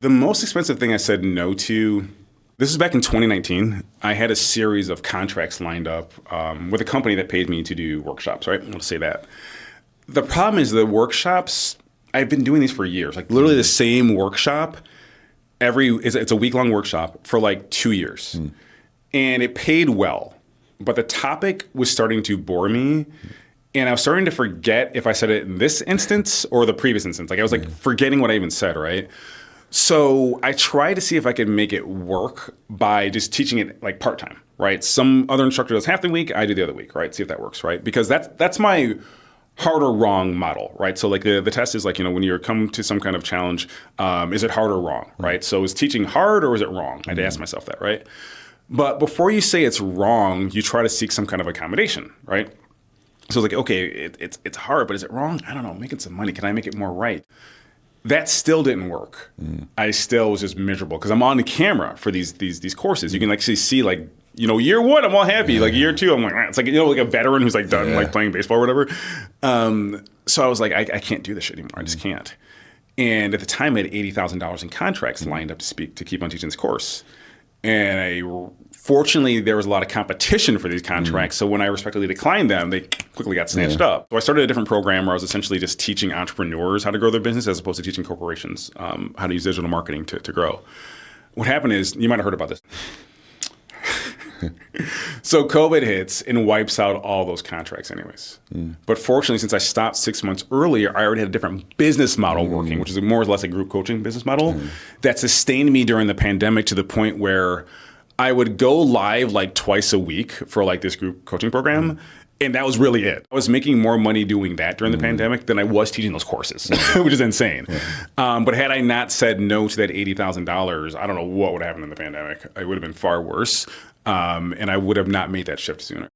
The most expensive thing I said no to, this is back in 2019. I had a series of contracts lined up with a company that paid me to do workshops, right? Let's say that. The problem is the workshops, I've been doing these for years, like literally the same workshop. It's a week-long workshop for like 2 years. And it paid well, but the topic was starting to bore me. And I was starting to forget if I said it in this instance or the previous instance. Like I was like forgetting what I even said, right? So I tried to see if I could make it work by just teaching it like part-time, right? Some other instructor does half the week, I do the other week, right? See if that works, right? Because that's my hard or wrong model, right? So like the test is like, when you come to some kind of challenge, is it hard or wrong, right? So is teaching hard or is it wrong? I had to ask myself that, right? But before you say it's wrong, you try to seek some kind of accommodation, right? So it's like, okay, it's hard, but is it wrong? I don't know, making some money, can I make it more right? That still didn't work. I still was just miserable because I'm on the camera for these courses. You can actually see like, year one, I'm all happy. Like year two, I'm like, it's like, like a veteran who's like done like playing baseball or whatever. So I was like, I can't do this shit anymore. I just can't. And at the time, I had $80,000 in contracts lined up to keep on teaching this course. And fortunately, there was a lot of competition for these contracts. So when I respectfully declined them, they quickly got snatched up. So I started a different program where I was essentially just teaching entrepreneurs how to grow their business as opposed to teaching corporations how to use digital marketing to grow. What happened is, you might have heard about this. So COVID hits and wipes out all those contracts anyways. But fortunately, since I stopped 6 months earlier, I already had a different business model working, which is more or less a group coaching business model that sustained me during the pandemic to the point where I would go live like twice a week for like this group coaching program. And that was really it. I was making more money doing that during the pandemic than I was teaching those courses, which is insane. But had I not said no to that $80,000, I don't know what would have happened in the pandemic. It would have been far worse. And I would have not made that shift sooner.